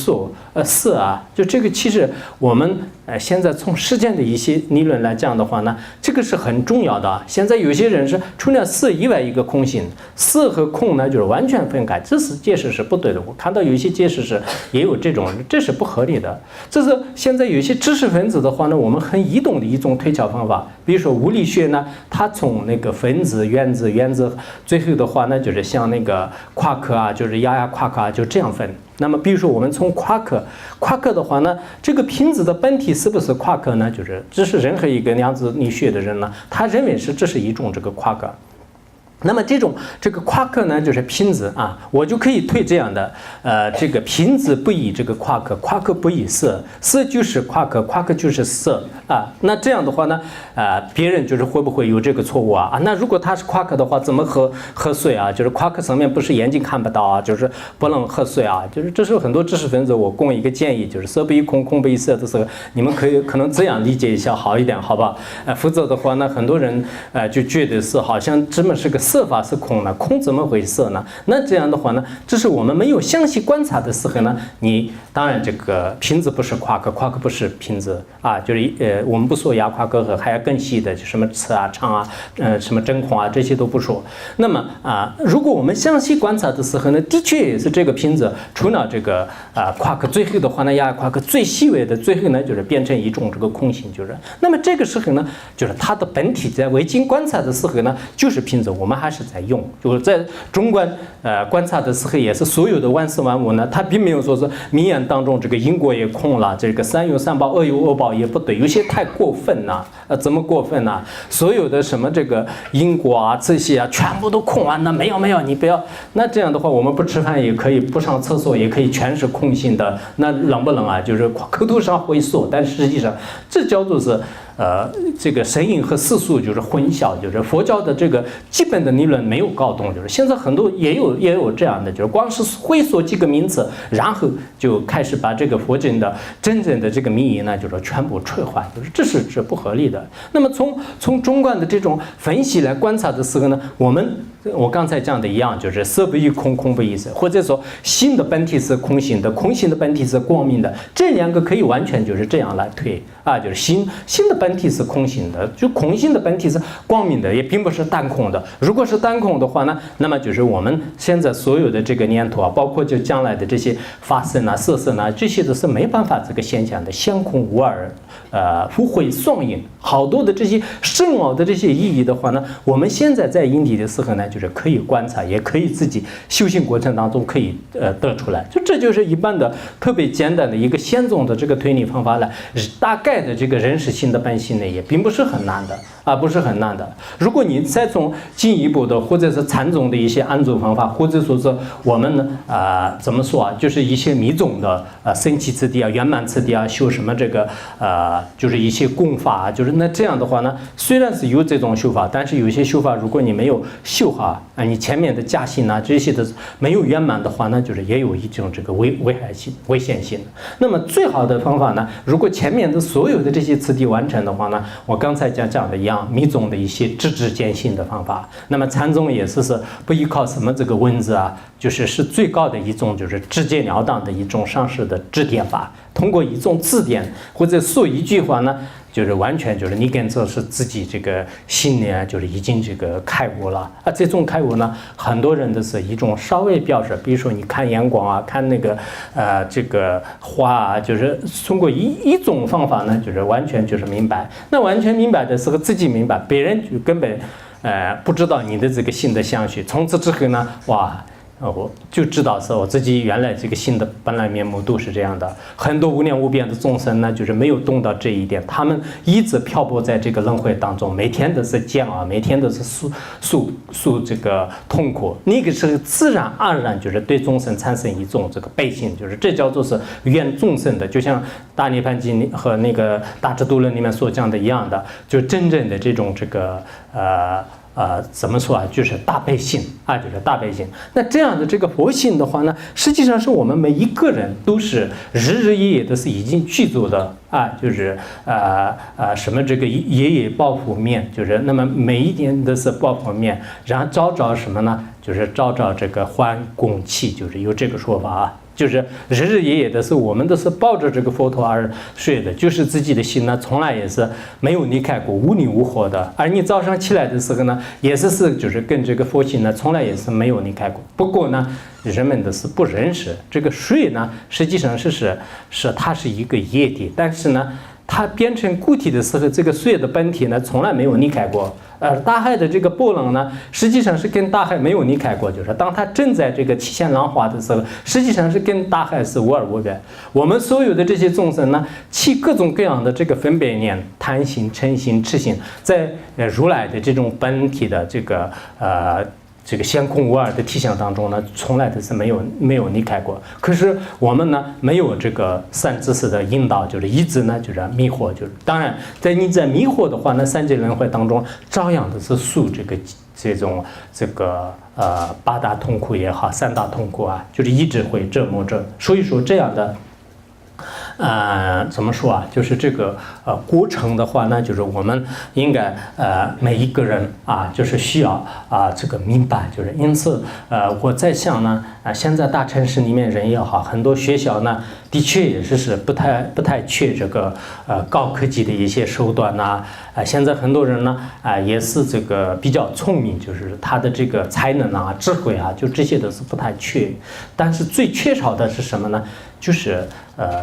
色就这个其实我们现在从实践的一些理论来讲的话呢，这个是很重要的。现在有些人是除了色以外一个空性。色和空呢，就是完全分开，这是解释是不对的。我看到有一些解释是也有这种，这是不合理的。这是现在有一些知识分子的话呢，我们很移动的一种推敲方法。比如说物理学呢，它从那个分子、原子，最后的话呢，就是像那个夸克就是亚夸克就这样分。那么比如说我们从夸克的话呢，这个瓶子的本体是不是夸克呢？就是这是任何一个量子力学的人呢，他认为这是一种这个夸克。那么这个夸克呢，就是瓶子我就可以推这样的，这个瓶子不以这个夸克，夸克不以色，色就是夸克，夸克就是色那这样的话呢，别人就是会不会有这个错误那如果它是夸克的话，怎么喝水就是夸克上面不是眼睛看不到就是不能喝水就是这是很多知识分子我供一个建议，就是色不异空，空不异色的时候，你们可能这样理解一下好一点，好吧？否则的话呢，很多人就觉得是好像这么是个色法是空呢，空怎么回色呢？那这样的话呢，这是我们没有详细观察的时候呢，你当然这个瓶子不是夸克，夸克不是瓶子就是我们不说亚夸克和还要更细的，就什么磁场什么真空这些都不说。那么如果我们详细观察的时候呢，的确也是这个瓶子除了这个夸克，最后的话呢，亚夸克最细微的最后呢，就是变成一种这个空性，就是那么这个时候呢，就是它的本体在微经观察的时候呢，就是瓶子，我们还是在用，就是在中观观察的时候，也是所有的万事万物呢，它并没有说是名言当中这个因果也空了，这个善有善报，恶有恶报也不对，有些太过分了怎么过分呢？所有的什么这个因果这些全部都空那没有，你不要，那这样的话，我们不吃饭也可以，不上厕所也可以，全是空性的，那冷不冷就是口头上会说，但实际上这叫做是。这个神隐和世俗就是混淆，就是佛教的这个基本的理论没有搞懂，就是现在很多也有这样的，就是光是会说几个名词，然后就开始把这个佛经的真正的这个密意呢，就是全部撤换，就是这是不合理的。那么从中观的这种分析来观察的时候呢，我刚才讲的一样，就是色不异空，空不异色，或者说心的本体是空性的，空性的本体是光明的，这两个可以完全就是这样来推就是心的本体是空性的，就空性的本体是光明的，也并不是单空的。如果是单空的话呢，那么就是我们现在所有的这个念头包括就将来的这些法身色身这些都是没办法这个现象的，相空无二，互会双应，好多的这些深奥的这些意义的话呢，我们现在在因地的时候呢，就是可以观察，也可以自己修行过程当中可以得出来。这就是一般的特别简单的一个先宗的这个推理方法呢，大概的这个认识性的本性呢，也并不是很难的啊，不是很难的。如果你再从进一步的或者是禅宗的一些安住方法，或者说是我们呢怎么说啊，就是一些密宗的升起次第啊、圆满次第啊，修什么这个就是一些功法啊，就是那这样的话呢，虽然是有这种修法，但是有些修法如果你没有修好啊，你前面的加行啊这些的没有圆满的话呢，就是也有一种这个危害性、危险性的。那么最好的方法呢，如果前面的所有的这些次第完成的话呢，我刚才讲的一样，密宗的一些直指见性的方法，那么禅宗也是不依靠什么这个文字啊，是最高的一种就是直截了当的一种上师的指点法，通过一种字典或者说一句话呢，就是完全就是你跟这是自己这个心里啊，就是已经这个开悟了啊。这种开悟呢，很多人的是一种稍微标准，比如说你看眼光啊，看那个这个花啊，就是通过一种方法呢，就是完全就是明白。那完全明白的时候自己明白，别人就根本不知道你的这个心的相续。从此之后呢，哇。我就知道是我自己原来这个心的本来面目都是这样的。很多无量无边的众生呢，就是没有懂到这一点，他们一直漂泊在这个轮回当中，每天都是煎熬，每天都是受这个痛苦。那个是自然而然就是对众生产生一种这个悲心，就是这叫做是愿众生的，就像大涅槃经和那个大智度论里面所讲的一样的，就真正的这种这个怎么说啊？就是大悲心啊，就是大悲心。那这样的这个佛性的话呢，实际上是我们每一个人都是日日夜夜都是已经具足的啊，就是什么这个夜夜报佛面，就是那么每一天都是报佛面，然后照什么呢？就是照这个还供气，就是有这个说法啊。就是日日夜夜的是我们都是抱着这个佛陀而睡的，就是自己的心呢从来也是没有离开过，无离无合的。而你早上起来的时候呢，也是就是跟这个佛心呢从来也是没有离开过。不过呢，人们的是不认识这个水呢，实际上是它是一个液体，但是呢，它变成固体的时候，这个水的本体呢从来没有离开过。大海的这个波浪呢，实际上是跟大海没有离开过，就是当它正在这个气旋浪花的时候，实际上是跟大海是无二无别。我们所有的这些众生呢，起各种各样的这个分别念、贪心、嗔心、痴心，在如来的这种本体的这个先空无二的体相当中呢，从来都是没有离开过。可是我们呢，没有这个善知识的引导，就是一直呢就是迷惑，就是当然你在迷惑的话呢，三界轮回当中照样的是受这种八大痛苦也好，三大痛苦啊，就是一直会折磨着。所以说这样的。怎么说啊？就是这个过程的话呢，就是我们应该每一个人啊，就是需要这个明白，就是因此我在想呢现在大城市里面人也好，很多学校呢的确也是不太缺这个高科技的一些手段呐现在很多人呢也是这个比较聪明，就是他的这个才能啊、智慧啊，就这些都是不太缺，但是最缺少的是什么呢？就是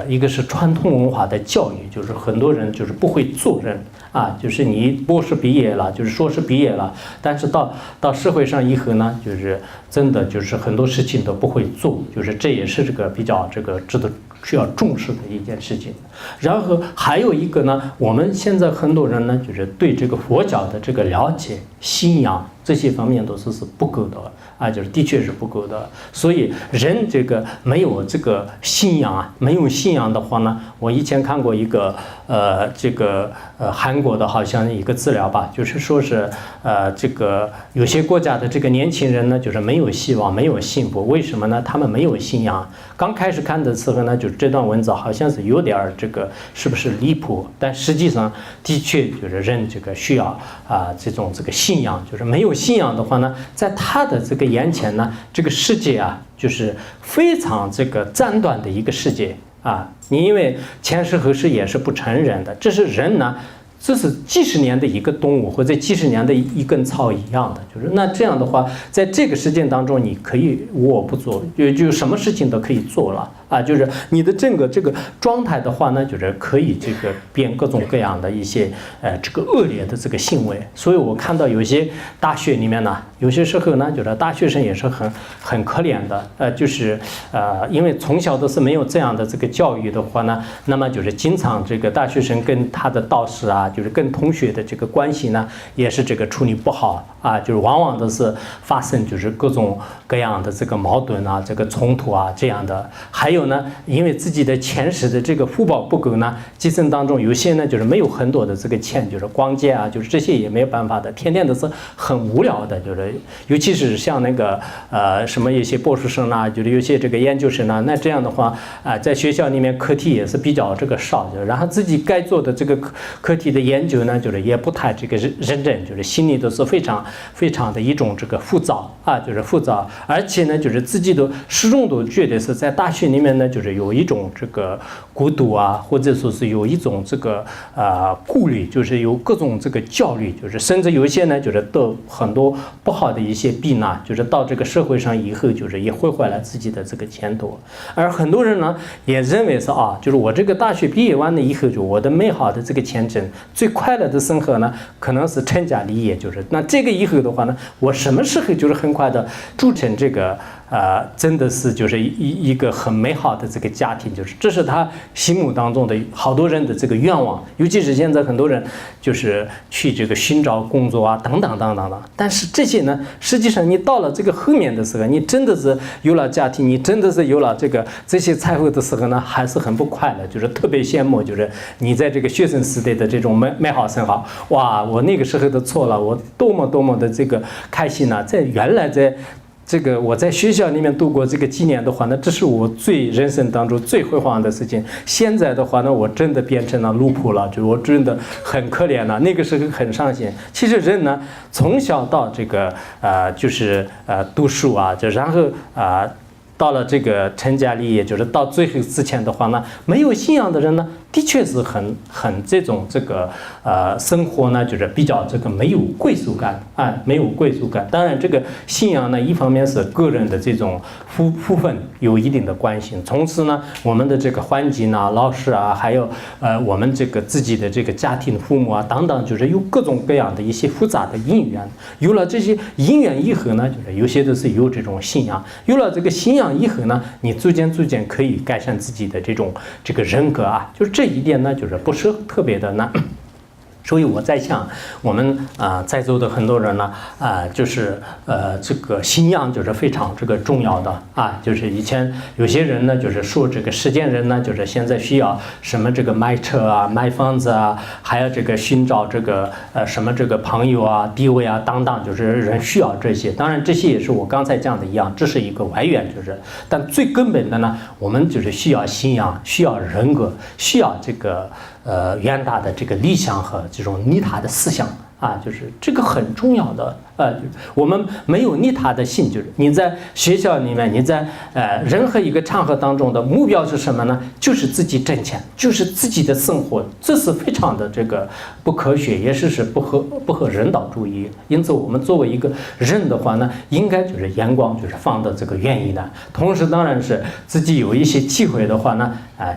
一个是传统文化的教育，就是很多人就是不会做人啊，就是你博士毕业了，就是硕士毕业了，但是到社会上以后呢，就是真的就是很多事情都不会做，就是这也是这个比较这个值得需要重视的一件事情。然后还有一个呢，我们现在很多人呢，就是对这个佛教的这个了解、信仰这些方面都是不够的啊，就是的确是不够的。所以人这个没有这个信仰啊，没有信仰的话呢，我以前看过一个韩国的好像一个资料吧，就是说是这个有些国家的这个年轻人呢，就是没有希望，没有幸福。为什么呢？他们没有信仰。刚开始看的时候呢，就是这段文字好像是有点这个是不是离谱？但实际上的确就是人这个需要这个信仰，就是没有信仰的话呢，在他的这个眼前呢，这个世界啊，就是非常这个战乱的一个世界啊。你因为前世后世也是不承认的，这是人呢。这是几十年的一个动物，或者几十年的一根草一样的，就是那这样的话，在这个事件当中，你可以无我不做，就什么事情都可以做了。啊，就是你的整个这个状态的话呢，就是可以这个变各种各样的一些这个恶劣的这个行为。所以我看到有些大学里面呢，有些时候呢，就是大学生也是很可怜的，就是因为从小都是没有这样的这个教育的话呢，那么就是经常这个大学生跟他的导师啊，就是跟同学的这个关系呢，也是这个处理不好啊，就是往往都是发生就是各种各样的这个矛盾啊，这个冲突啊这样的。还有呢，因为自己的前世的这个福报不够呢，今生当中有些呢就是没有很多的这个钱，就是光借啊，就是这些也没有办法的，天天都是很无聊的，就是尤其是像那个什么一些博士生啊，就是有些这个研究生啊，那这样的话在学校里面课题也是比较这个少，然后自己该做的这个课题的研究呢，就是也不太这个认真，就是心里都是非常非常的一种这个浮躁啊，就是浮躁，而且呢，就是自己都始终都觉得是在大学里面呢，就是有一种这个孤独啊，或者说是有一种这个顾虑，就是有各种这个焦虑，就是甚至有一些呢，就是得很多不好的一些病啊，就是到这个社会上以后，就是也毁坏了自己的这个前途。而很多人呢，也认为是就是我这个大学毕业完了以后，就我的美好的这个前程、最快乐的生活呢，可能是成家立业，就是那这个以后的话呢，我什么时候就是很快的铸成这个真的是就是一个很美好的这个家庭，就是这是他心目当中的好多人的这个愿望，尤其是现在很多人就是去这个寻找工作啊，等等等等的。但是这些呢，实际上你到了这个后面的时候，你真的是有了家庭，你真的是有了这些财富的时候呢，还是很不快乐，就是特别羡慕，就是你在这个学生时代的这种美好生活。哇，我那个时候都错了，我多么的这个开心啊！原来在这个我在学校里面度过这个几年的话呢，这是我人生当中最辉煌的事情。现在的话呢，我真的变成了奴仆了，就我真的很可怜了。那个时候很伤心。其实人呢，从小到这个就是读书啊，就然后到了这个成家立业，就是到最后之前的话呢，没有信仰的人呢，的确是很这种这个生活呢，就是比较这个没有归属感啊，没有归属感。当然，这个信仰呢，一方面是个人的这种福分有一定的关系，同时呢，我们的这个环境啊、老师啊，还有我们这个自己的这个家庭、父母啊等等，就是有各种各样的一些复杂的因缘。有了这些因缘以后呢，就是有些都是有这种信仰，有了这个信仰以后呢，你逐渐可以改善自己的这个人格啊，就是这一点呢，就是不是特别的难。所以我在想，我们在座的很多人呢，就是这个信仰就是非常这个重要的啊。就是以前有些人呢，就是说这个世间人呢，就是现在需要什么这个买车啊、买房子啊，还有这个寻找这个什么这个朋友啊、地位啊等等，就是人需要这些。当然这些也是我刚才讲的一样，这是一个外缘，就是但最根本的呢，我们就是需要信仰，需要人格，需要这个远大的这个理想和这种利他的思想啊，就是这个很重要的。我们没有利他的心，就是你在学校里面，你在任何一个场合当中的目标是什么呢？就是自己挣钱，就是自己的生活，这是非常的这个不科学，也是不合人道主义。因此，我们作为一个人的话呢，应该就是眼光就是放到这个远一点，同时当然是自己有一些机会的话呢，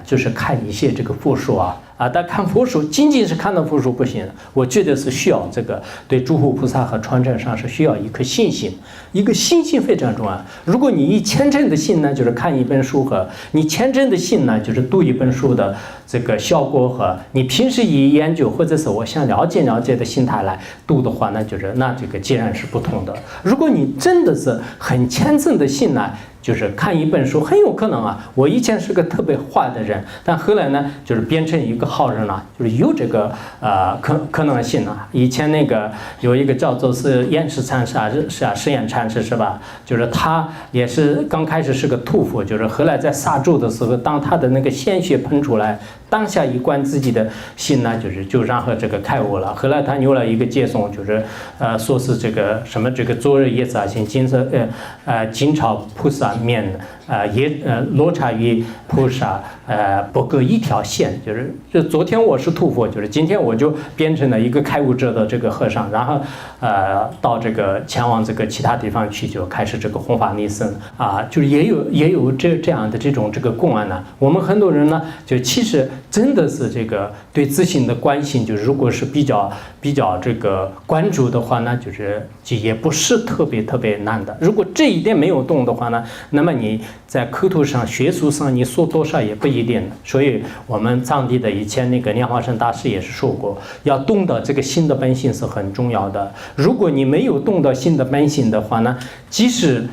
就是看一些这个佛书啊。但看佛书仅仅是看到佛书不行，我觉得是需要这个对诸佛菩萨和传承上是需要一颗信心，一个信心非常重要。如果你以虔诚的心呢，就是看一本书和你虔诚的心呢，就是读一本书的这个效果和你平时以研究或者是我想了解的心态来读的话呢，就是那这个截然是不同的。如果你真的是很虔诚的心呢，就是看一本书，很有可能我以前是个特别坏的人，但后来呢，就是变成一个好人了，就是有这个可能性了。以前那个有一个叫做是厌世禅师释延禅师是吧？就是他也是刚开始是个屠夫，就是后来在杀猪的时候，当他的那个鲜血喷出来，当下一观自己的心呢，就然后这个开悟了。后来他有了一个偈颂，就是说是这个什么这个昨日夜杂心，今朝菩萨面罗刹与菩萨不隔一条线，就昨天我是土佛，就是今天我就变成了一个开悟者的这个和尚，然后到这个前往这个其他地方去，就开始这个弘法利生啊，就是也有这样的这个公案呢。我们很多人呢，就其实真的是这个对自信的关心，就如果是比较这个关注的话呢，就也不是特别难的。如果这一点没有动的话呢，那么你在口头上、学术上你说多少也不一定。所以我们藏地的以前那个莲花生大师也是说过，要动到这个心的本性是很重要的。如果你没有动到心的本性的话呢，即使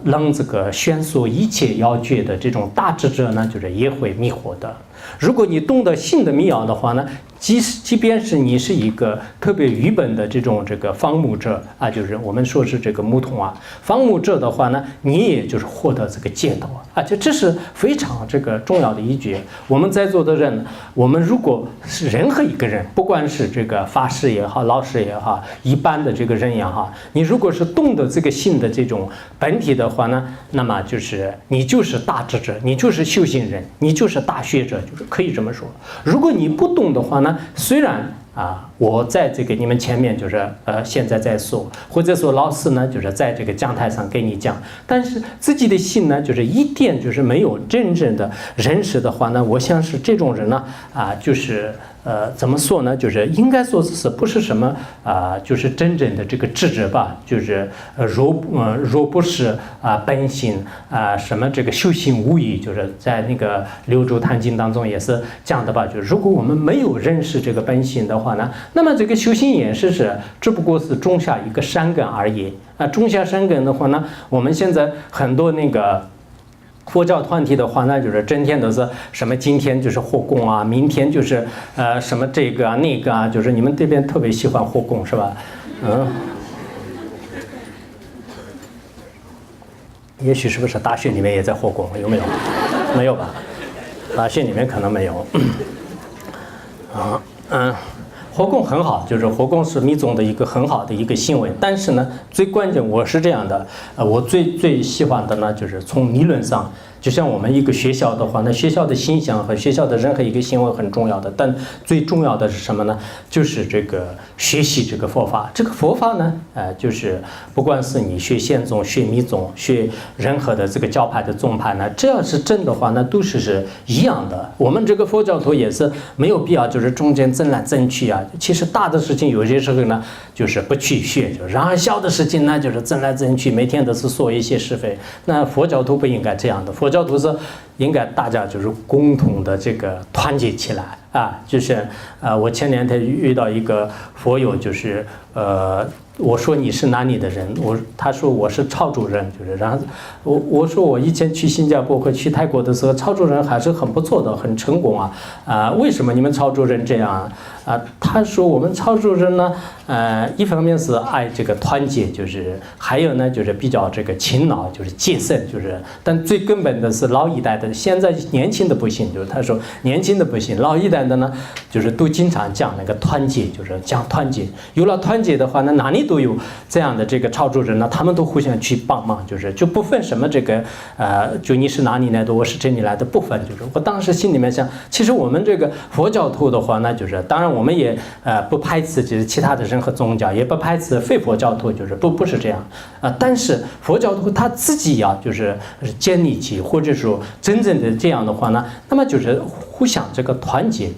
让这个宣说一切要诀的这种大智者呢，也会迷惑的。如果你动到心的密钥的话呢，即便是你是一个特别愚笨的这个方木者啊，就是我们说是这个牧童啊，方木者的话呢，你也获得这个解脱啊，这是非常这个重要的一句。我们在座的人，我们如果是任何一个人，不管是这个法师也好，老师也好，一般的这个人也好，你如果是动的这个心的这种本体的话呢，那么你就是大智者，你就是修行人，你就是大学者，可以这么说。如果你不动的话呢，虽然我在这个你们前面现在在说，或者说老师呢在这个讲台上给你讲，但是自己的心呢一点没有真正的认识的话呢，我想是这种人呢怎么说呢？应该说是不是什么真正的这个智者吧？若不是本性什么这个修行无疑，在那个《六祖坛经》当中也是讲的吧？如果我们没有认识这个本性的话呢，那么这个修行也是只不过是种下一个善根而已种下善根的话呢，我们现在很多那个佛教团体的话呢，整天都是什么今天火供啊，明天什么这个啊那个啊，你们这边特别喜欢火供是吧？也许是不是大学里面也在火供？有没有？没有吧？大学里面可能没有。火供很好，火供是密宗的一个很好的一个行为，但是呢，最关键我是这样的，我最喜欢的呢，从理论上，就像我们一个学校的话，那学校的形象和学校的任何一个行为很重要的，但最重要的是什么呢？就是这个学习这个佛法。这个佛法呢，不管是你学宪宗、学密宗、学任何的这个教派的宗派呢，只要是真的话，那都是一样的。我们这个佛教徒也是没有必要中间争来争去啊。其实大的事情有些时候呢，不去学，然而小的事情呢，争来争去，每天都是说一些是非。那佛教徒不应该这样的，佛教徒是应该大家共同的这个团结起来啊。我前两天遇到一个佛友，我说你是哪里的人？他说我是潮州人，然后我说我以前去新加坡和去泰国的时候，潮州人还是很不错的，很成功啊。为什么你们潮州人这样啊？他说我们潮州人呢，一方面是爱这个团结，还有呢比较这个勤劳，节省，但最根本的是老一代的，现在年轻的不行，他说年轻的不行，老一代的呢都经常讲那个团结，讲团结。有了团结的话呢，哪里都有这样的这个潮州人呢，他们都互相去帮忙，就不分什么这个你是哪里来的，我是这里来的，不分。我当时心里面想，其实我们这个佛教徒的话呢，当然我们也不排斥其他的任何宗教，也不排斥非佛教徒，不是这样但是佛教徒他自己要建立起，或者说真正的这样的话呢，那么互相这个团结，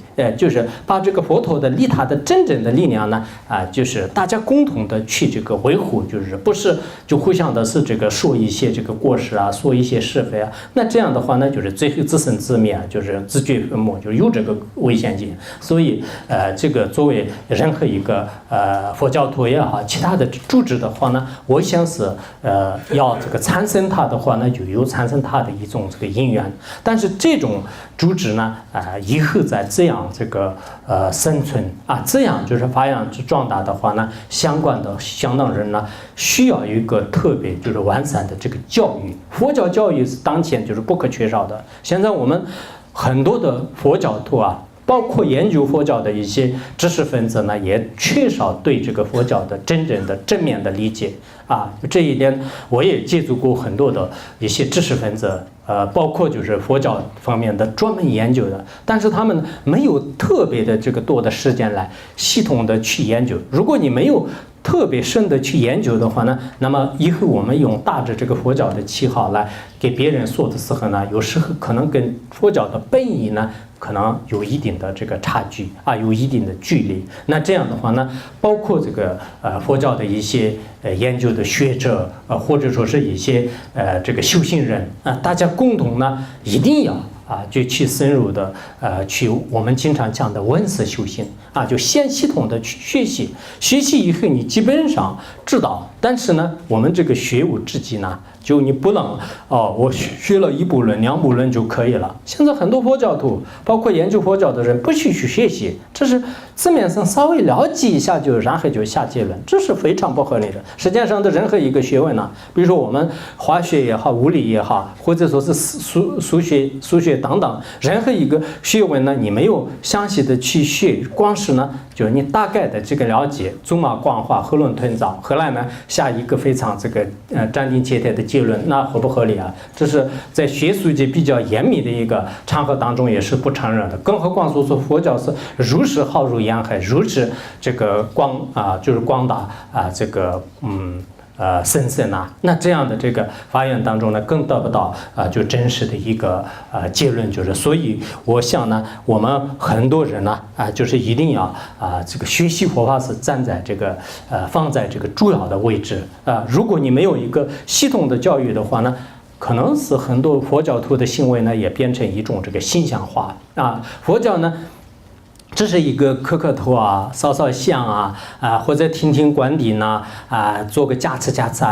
把这个佛陀的利他的真正的力量呢大家共同的去这个维护，不是互相的是说一些这个过失啊，说一些是非啊，那这样的话呢最后自生自灭，自掘坟墓，有这个危险性。所以这个作为任何一个佛教徒也好，其他的组织的话呢，我想是要这个产生它的话呢，就有产生它的一种这个因缘。但是这种组织呢以后在这样这个生存这样发扬壮大的话呢，相关的相当人呢需要一个特别完善的这个教育。佛教教育是当前不可缺少的。现在我们很多的佛教徒包括研究佛教的一些知识分子呢，也缺少对这个佛教的真正的正面的理解啊。这一点我也接触过很多的一些知识分子，包括就是佛教方面的专门研究的，但是他们没有特别的这个多的时间来系统的去研究。如果你没有特别深的去研究的话呢，那么以后我们用大着这个佛教的旗号来给别人说的时候呢，有时候可能跟佛教的本意呢，可能有一定的这个差距啊，有一定的距离。那这样的话呢，包括这个佛教的一些研究的学者或者说是一些这个修行人啊，大家共同呢一定要就去深入的去我们经常讲的闻思修行啊，就先系统的去学习，学习以后你基本上知道，但是呢，我们这个学无止境呢，就你不能我学了一部论、两部论就可以了。现在很多佛教徒，包括研究佛教的人，不去学习，这是字面上稍微了解一下然后就下结论，这是非常不合理的。实际上的任何一个学问呢，比如说我们化学也好，物理也好，或者说是数学等等，任何一个学问呢，你没有详细的去学，光是呢，就是你大概的这个了解，诸马光化，囫囵吞枣，后来呢下一个非常这个斩钉截铁的结论，那合不合理啊？这是在学术界比较严密的一个场合当中也是不承认的。更何况说佛教是如是浩如烟海，如是这个就是广大这个深深啊，那这样的这个发言当中呢，更得不到就真实的一个结论，就是所以我想呢，我们很多人呢就是一定要这个学习佛法是站在这个放在这个主要的位置如果你没有一个系统的教育的话呢，可能是很多佛教徒的行为呢也变成一种这个形象化佛教呢。这是一个磕头烧香或者听观点呢做个加持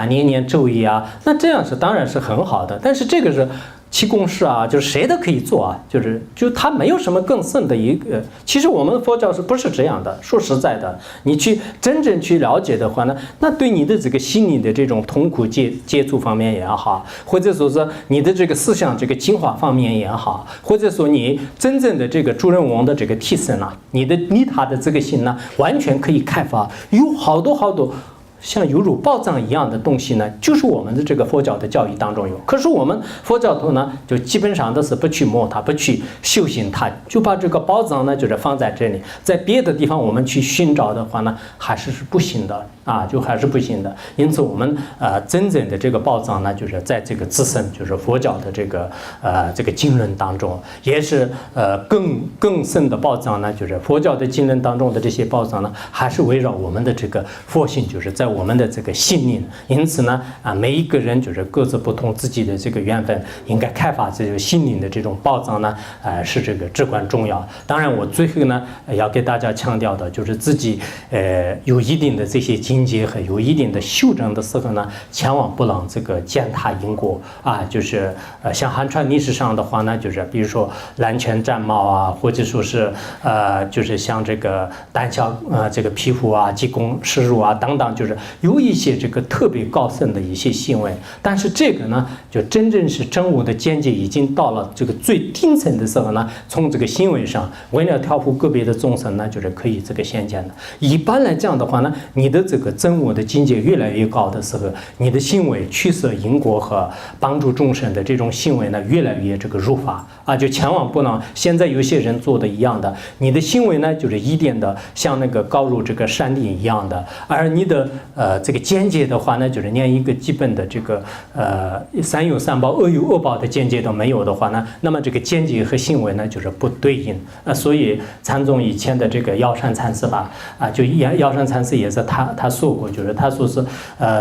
念咒语那这样是当然是很好的，但是这个是七公事就是谁都可以做就它没有什么更深的一个。其实我们佛教是不是这样的？说实在的，你去真正去了解的话呢，那对你的这个心理的这种痛苦接触方面也好，或者说是你的这个思想这个进化方面也好，或者说你真正的这个主人翁的这个提升你的利他的这个心呢，完全可以开发，有好多像犹如宝藏一样的东西呢，就是我们的这个佛教的教育当中有。可是我们佛教徒呢，就基本上都是不去摸它，不去修行它，就把这个宝藏呢，就是放在这里，在别的地方我们去寻找的话呢，还是不行的就还是不行的。因此我们真正的这个宝藏呢，就是在这个自身，就是佛教的这个经论当中，也是更深的宝藏呢，就是佛教的经论当中的这些宝藏呢，还是围绕我们的这个佛性，就是在我们的这个心灵。因此呢每一个人就是各自不同自己的这个缘分，应该开发这个心灵的这种宝藏呢是这个至关重要。当然我最后呢要给大家强调的就是自己有一定的这些境界和有一定的修正的时候呢，千万不能这个践踏因果就是像汉传历史上的话呢，就是比如说蓝泉战帽或者说是就是像这个胆小这个皮肤济公施辱等等，就是有一些这个特别高深的一些行为。但是这个呢，就真正是真悟的境界已经到了这个最顶层的时候呢，从这个行为上为了调伏个别的众生呢，就是可以这个显见的。一般来讲的话呢，你的这个真悟的境界越来越高的时候，你的行为驱色因果和帮助众生的这种行为呢，越来越这个入法就千万不能现在有些人做的一样的，你的行为呢就是一点的像那个高入这个山顶一样的，而你的这个见解的话呢，就是连一个基本的这个善有善报恶有恶报的见解都没有的话呢，那么这个见解和行为呢就是不对应所以禅宗以前的这个药山禅师吧就药山禅师也是他说过，就是他说是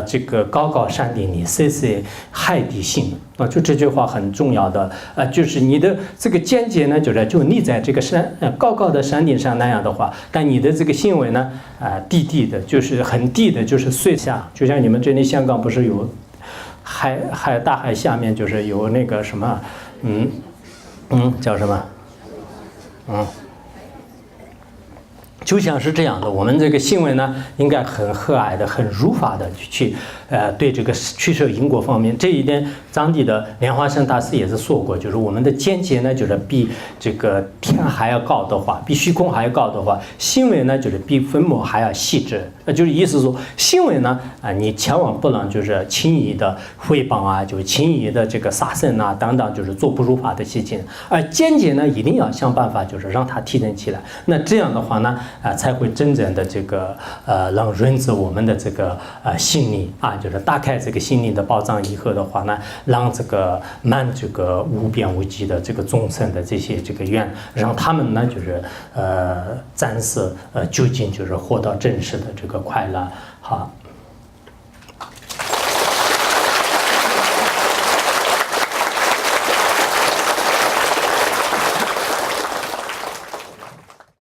这个高高山顶里谁海底心就这句话很重要的就是你的这个见解呢，就立在这个高高的山顶上那样的话，但你的这个行为呢低的，就是很低的，就是碎下。就像你们这里香港不是有大海下面就是有那个什么叫什么就像是这样的，我们这个行为呢，应该很和蔼的、很如法的去对这个取舍因果方面，这一点藏地的莲花生大师也是说过，就是我们的见解呢，就是比这个天还要高的话，比虚空还要高的话，行为呢就是比粉末还要细致。就是意思说，行为呢你千万不能就是轻易的诽谤啊，就是轻易的这个杀生啊等等，就是做不如法的事情。而见解呢，一定要想办法就是让它提升起来。那这样的话呢，才会真正的这个能润泽我们的这个心灵啊，就是打开这个心灵的宝藏以后的话呢，让这个这个无边无际的这个众生的这些这个愿，让他们呢就是暂时究竟就是获到真实的这个快乐。好。